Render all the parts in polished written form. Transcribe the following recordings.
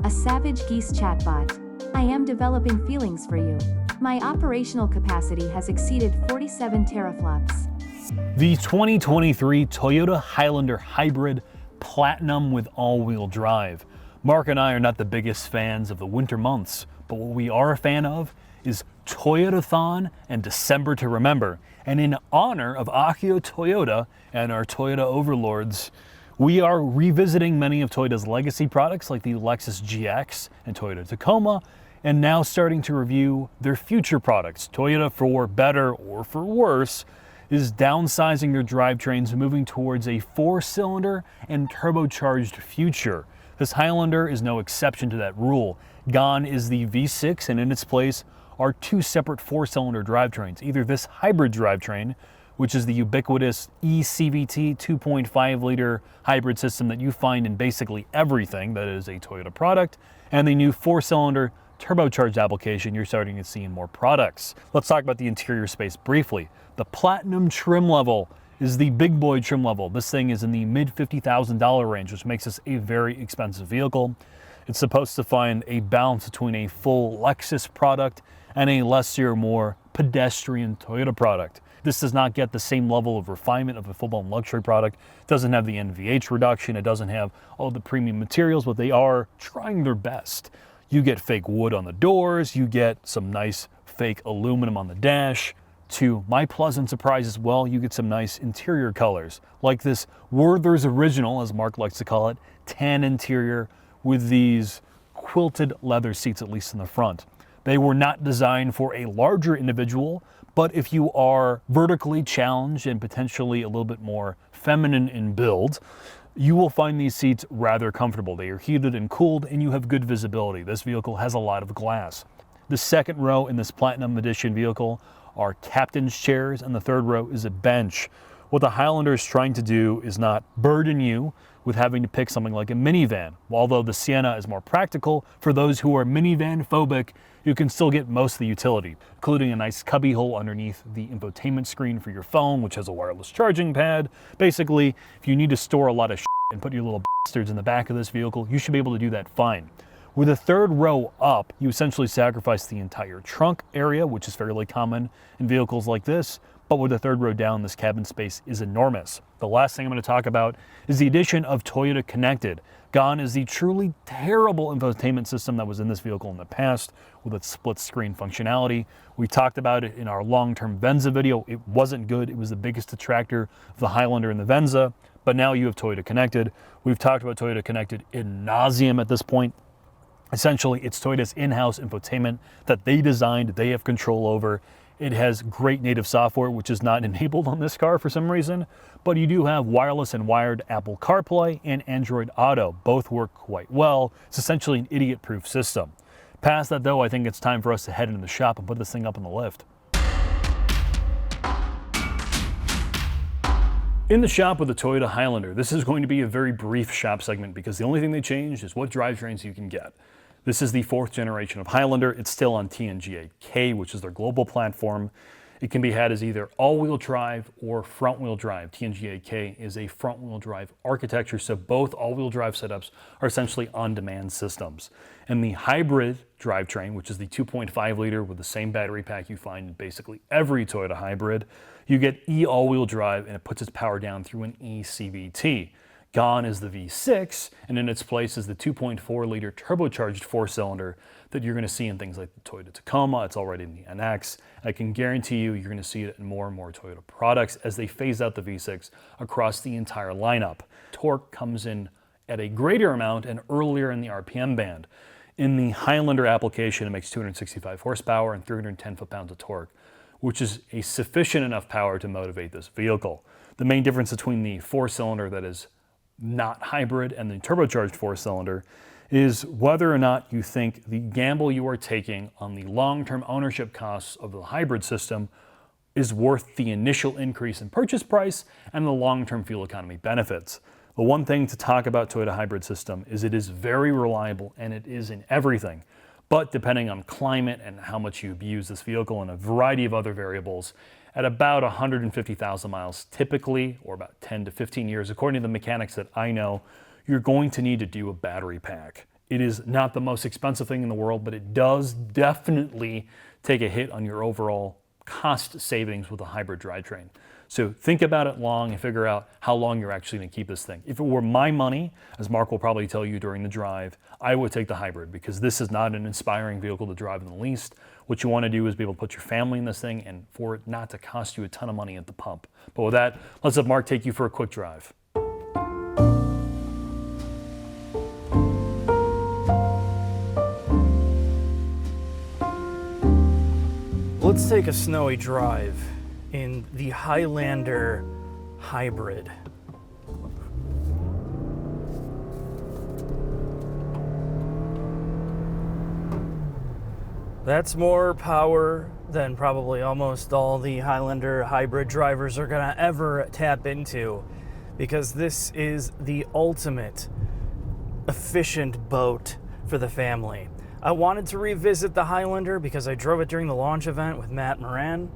a savage geese chatbot. I am developing feelings for you. My operational capacity has exceeded 47 teraflops. The 2023 Toyota Highlander Hybrid Platinum with all-wheel drive. Mark and I are not the biggest fans of the winter months, but what we are a fan of is Toyotathon and December to Remember. And in honor of Akio Toyoda and our Toyota overlords, we are revisiting many of Toyota's legacy products like the Lexus GX and Toyota Tacoma, and now starting to review their future products. Toyota, for better or for worse, is downsizing their drivetrains, moving towards a 4-cylinder and turbocharged future. This Highlander is no exception to that rule. Gone is the V6, and in its place are 2 separate 4-cylinder drivetrains. Either this hybrid drivetrain, which is the ubiquitous eCVT 2.5-liter hybrid system that you find in basically everything that is a Toyota product, and the new 4-cylinder turbocharged application you're starting to see in more products. Let's talk about the interior space briefly. The Platinum trim level is the big boy trim level. This thing is in the mid $50,000 range, which makes this a very expensive vehicle. It's supposed to find a balance between a full Lexus product and a lesser, more pedestrian Toyota product. This does not get the same level of refinement of a full-blown luxury product. It doesn't have the NVH reduction. It doesn't have all the premium materials, but they are trying their best. You get fake wood on the doors. You get some nice fake aluminum on the dash. To my pleasant surprise as well, you get some nice interior colors, like this Werther's Original, as Mark likes to call it, tan interior with these quilted leather seats, at least in the front. They were not designed for a larger individual, but if you are vertically challenged and potentially a little bit more feminine in build, you will find these seats rather comfortable. They are heated and cooled, and you have good visibility. This vehicle has a lot of glass. The second row in this Platinum Edition vehicle are captain's chairs, and the third row is a bench. What the Highlander is trying to do is not burden you with having to pick something like a minivan. Although the Sienna is more practical, for those who are minivan phobic, you can still get most of the utility, including a nice cubby hole underneath the infotainment screen for your phone, which has a wireless charging pad. Basically, if you need to store a lot of shit and put your little bastards in the back of this vehicle, you should be able to do that fine. With the third row up, you essentially sacrifice the entire trunk area, which is fairly common in vehicles like this, but with the third row down, this cabin space is enormous. The last thing I'm going to talk about is the addition of Toyota Connected. Gone is the truly terrible infotainment system that was in this vehicle in the past with its split screen functionality. We talked about it in our long-term Venza video. It wasn't good. It was the biggest detractor of the Highlander and the Venza, but now you have Toyota Connected. We've talked about Toyota Connected ad nauseum at this point. Essentially, it's Toyota's in-house infotainment that they designed, they have control over. It has great native software, which is not enabled on this car for some reason, but you do have wireless and wired Apple CarPlay and Android Auto. Both work quite well. It's essentially an idiot-proof system. Past that, though, I think it's time for us to head into the shop and put this thing up in the lift. In the shop with the Toyota Highlander, this is going to be a very brief shop segment because the only thing they changed is what drivetrains you can get. This is the 4th generation of Highlander. It's still on TNGA-K, which is their global platform. It can be had as either all-wheel drive or front-wheel drive. TNGA-K is a front-wheel drive architecture, so both all-wheel drive setups are essentially on-demand systems. And the hybrid drivetrain, which is the 2.5-liter with the same battery pack you find in basically every Toyota hybrid, you get e-all-wheel drive, and it puts its power down through an eCVT. Gone is the V6, and in its place is the 2.4-liter turbocharged 4-cylinder that you're going to see in things like the Toyota Tacoma. It's already in the NX. I can guarantee you you're going to see it in more and more Toyota products as they phase out the V6 across the entire lineup. Torque comes in at a greater amount and earlier in the RPM band. In the Highlander application, it makes 265 horsepower and 310 foot-pounds of torque, which is a sufficient enough power to motivate this vehicle. The main difference between the 4-cylinder that is not hybrid and the turbocharged 4-cylinder is whether or not you think the gamble you are taking on the long-term ownership costs of the hybrid system is worth the initial increase in purchase price and the long-term fuel economy benefits. The one thing to talk about Toyota hybrid system is it is very reliable and it is in everything. But depending on climate and how much you abuse this vehicle and a variety of other variables, at about 150,000 miles typically, or about 10 to 15 years, according to the mechanics that I know, you're going to need to do a battery pack. It is not the most expensive thing in the world, but it does definitely take a hit on your overall cost savings with a hybrid drivetrain. So think about it long and figure out how long you're actually going to keep this thing. If it were my money, as Mark will probably tell you during the drive, I would take the hybrid because this is not an inspiring vehicle to drive in the least. What you want to do is be able to put your family in this thing and for it not to cost you a ton of money at the pump. But with that, let's have Mark take you for a quick drive. Let's take a snowy drive in the Highlander Hybrid. That's more power than probably almost all the Highlander Hybrid drivers are gonna ever tap into, because this is the ultimate efficient boat for the family. I wanted to revisit the Highlander because I drove it during the launch event with Matt Moran.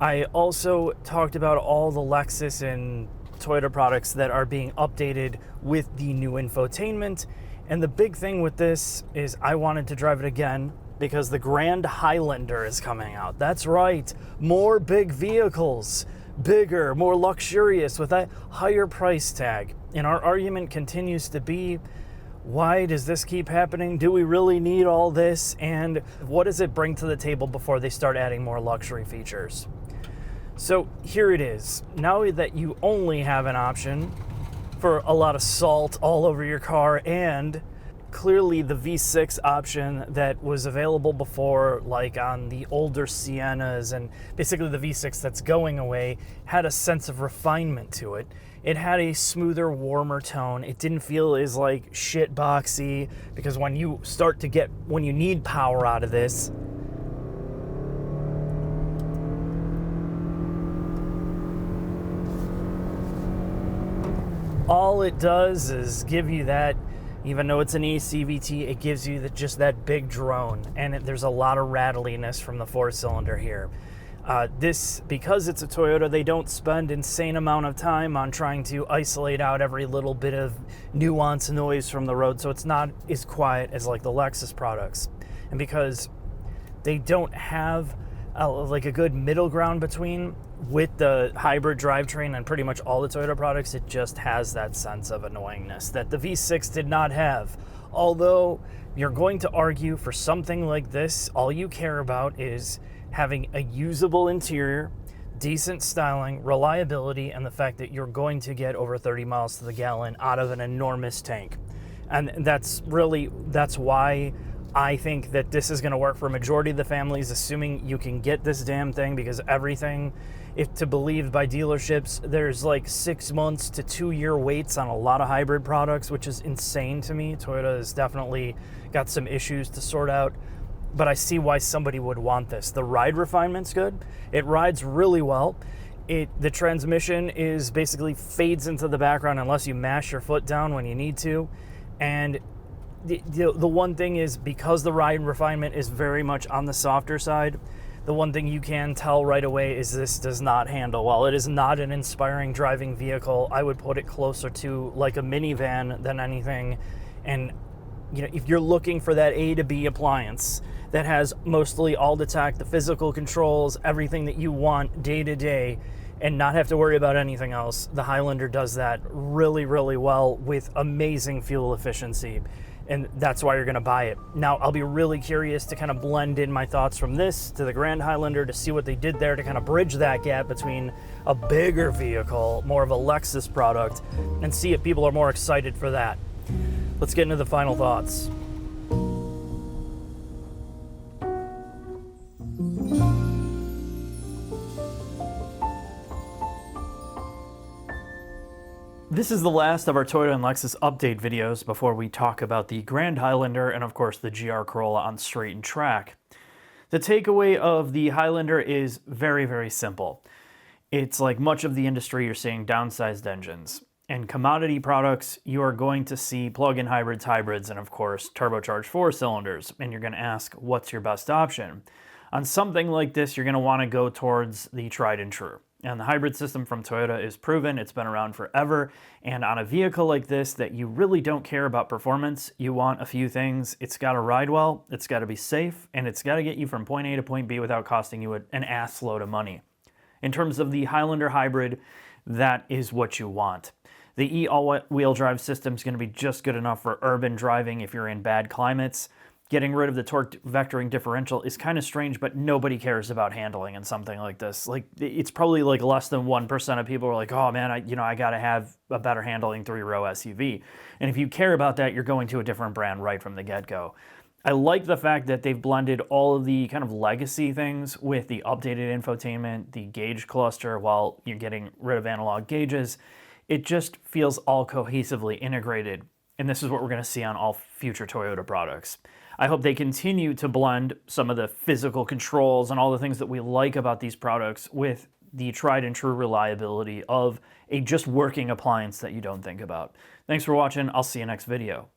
I also talked about all the Lexus and Toyota products that are being updated with the new infotainment. And the big thing with this is I wanted to drive it again because the Grand Highlander is coming out. That's right, more big vehicles, bigger, more luxurious with that higher price tag. And our argument continues to be, why does this keep happening? Do we really need all this? And what does it bring to the table before they start adding more luxury features? So here it is. Now that you only have an option for a lot of salt all over your car, and clearly the V6 option that was available before, like on the older Siennas, and basically the V6 that's going away, had a sense of refinement to it. It had a smoother, warmer tone. It didn't feel as like shit boxy, because when you need power out of this, all it does is give you that, even though it's an ECVT, it gives you just that big drone, and there's a lot of rattliness from the 4-cylinder here. Because it's a Toyota, they don't spend insane amount of time on trying to isolate out every little bit of nuance noise from the road, so it's not as quiet as like the Lexus products. And because they don't have like a good middle ground between with the hybrid drivetrain and pretty much all the Toyota products, it just has that sense of annoyingness that the V6 did not have. Although you're going to argue for something like this, all you care about is having a usable interior, decent styling, reliability, and the fact that you're going to get over 30 miles to the gallon out of an enormous tank. And that's why I think that this is going to work for a majority of the families, assuming you can get this damn thing, because everything, if to believe by dealerships, there's like 6 months to 2 year waits on a lot of hybrid products, which is insane to me. Toyota has definitely got some issues to sort out, but I see why somebody would want this. The ride refinement's good. It rides really well. The transmission is basically fades into the background unless you mash your foot down when you need to. And the one thing is, because the ride refinement is very much on the softer side, the one thing you can tell right away is this does not handle well. It is not an inspiring driving vehicle. I would put it closer to like a minivan than anything. And if you're looking for that A to B appliance that has mostly all the tech, the physical controls, everything that you want day to day, and not have to worry about anything else, the Highlander does that really, really well with amazing fuel efficiency. And that's why you're going to buy it. Now, I'll be really curious to kind of blend in my thoughts from this to the Grand Highlander to see what they did there to kind of bridge that gap between a bigger vehicle, more of a Lexus product, and see if people are more excited for that. Let's get into the final thoughts. This is the last of our Toyota and Lexus update videos before we talk about the Grand Highlander and of course the GR Corolla on straight and track. The takeaway of the Highlander is very, very simple. It's like much of the industry, you're seeing downsized engines. In commodity products, you are going to see plug-in hybrids, and of course turbocharged 4-cylinders, and you're going to ask, what's your best option? On something like this, you're going to want to go towards the tried and true. And the hybrid system from Toyota is proven, it's been around forever, and on a vehicle like this that you really don't care about performance, you want a few things. It's got to ride well, it's got to be safe, and it's got to get you from point A to point B without costing you an ass load of money. In terms of the Highlander Hybrid, that is what you want. The E-all-wheel drive system is going to be just good enough for urban driving if you're in bad climates. Getting rid of the torque vectoring differential is kind of strange, but nobody cares about handling in something like this. Like, it's probably like less than 1% of people are like, oh man, I got to have a better handling 3-row SUV. And if you care about that, you're going to a different brand right from the get-go. I like the fact that they've blended all of the kind of legacy things with the updated infotainment, the gauge cluster, while you're getting rid of analog gauges. It just feels all cohesively integrated, and this is what we're going to see on all future Toyota products. I hope they continue to blend some of the physical controls and all the things that we like about these products with the tried and true reliability of a just working appliance that you don't think about. Thanks for watching. I'll see you next video.